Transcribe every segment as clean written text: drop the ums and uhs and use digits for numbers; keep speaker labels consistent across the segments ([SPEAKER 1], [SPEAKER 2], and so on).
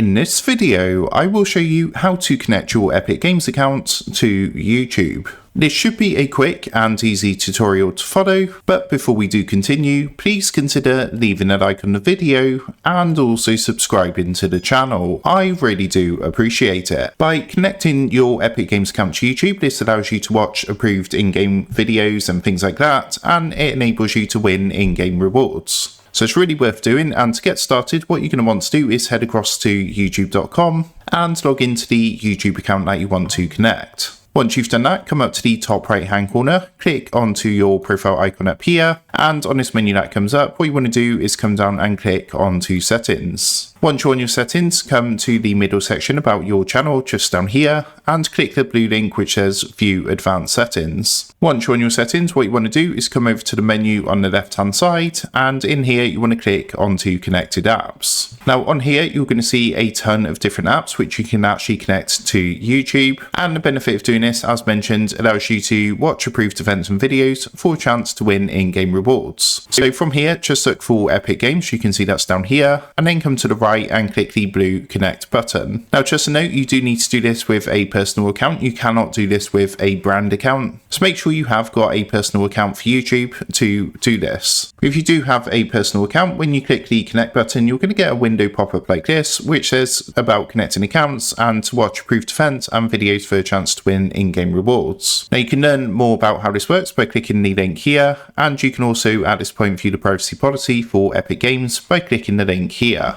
[SPEAKER 1] In this video, I will show you how to connect your Epic Games account to YouTube. This should be a quick and easy tutorial to follow, but before we do continue, please consider leaving a like on the video and also subscribing to the channel. I really do appreciate it. By connecting your Epic Games account to YouTube, this allows you to watch approved in-game videos and things like that, and it enables you to win in-game rewards. So it's really worth doing, and to get started, what you're going to want to do is head across to youtube.com and log into the YouTube account that you want to connect. Once you've done that, come up to the top right hand corner, click onto your profile icon up here, and on this menu that comes up, what you want to do is come down and click onto settings. Once you're on your settings, come to the middle section about your channel just down here and click the blue link which says View Advanced Settings. Once you're on your settings, what you want to do is come over to the menu on the left hand side, and in here you want to click onto Connected Apps. Now on here you're going to see a ton of different apps which you can actually connect to YouTube, and the benefit of doing this, as mentioned, allows you to watch approved events and videos for a chance to win in-game rewards. So from here, just look for Epic Games, you can see that's down here, and then come to the right and click the blue connect button. Now just a note, you do need to do this with a personal account, you cannot do this with a brand account, so make sure you have got a personal account for YouTube to do this. If you do have a personal account, when you click the connect button, you're going to get a window pop up like this which says about connecting accounts and to watch approved events and videos for a chance to win in-game rewards. Now you can learn more about how this works by clicking the link here, and you can also at this point view the privacy policy for Epic Games by clicking the link here.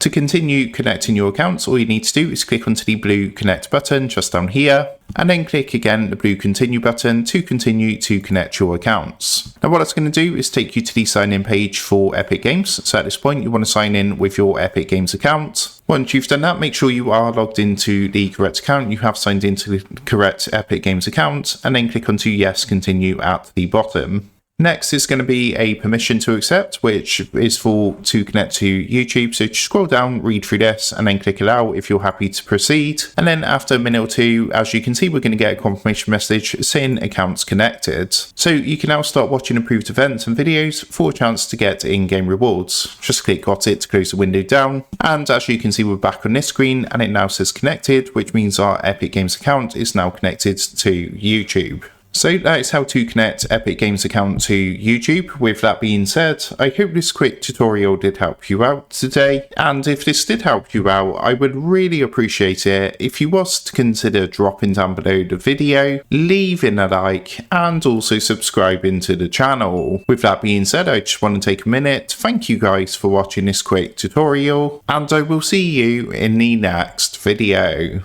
[SPEAKER 1] To continue connecting your accounts, all you need to do is click onto the blue connect button just down here, and then click again the blue continue button to continue to connect your accounts. Now what that's going to do is take you to the sign in page for Epic Games. So at this point you want to sign in with your Epic Games account. Once you've done that, make sure you are logged into the correct account, you have signed into the correct Epic Games account, and then click onto yes continue at the bottom. Next is going to be a permission to accept, which is to connect to YouTube. So just scroll down, read through this, and then click allow if you're happy to proceed. And then after a minute or two, as you can see, we're going to get a confirmation message saying accounts connected. So you can now start watching approved events and videos for a chance to get in-game rewards. Just click got it to close the window down. And as you can see, we're back on this screen and it now says connected, which means our Epic Games account is now connected to YouTube. So that is how to connect Epic Games account to YouTube. With that being said, I hope this quick tutorial did help you out today, and if this did help you out, I would really appreciate it if you was to consider dropping down below the video, leaving a like, and also subscribing to the channel. With that being said, I just want to take a minute to thank you guys for watching this quick tutorial, and I will see you in the next video.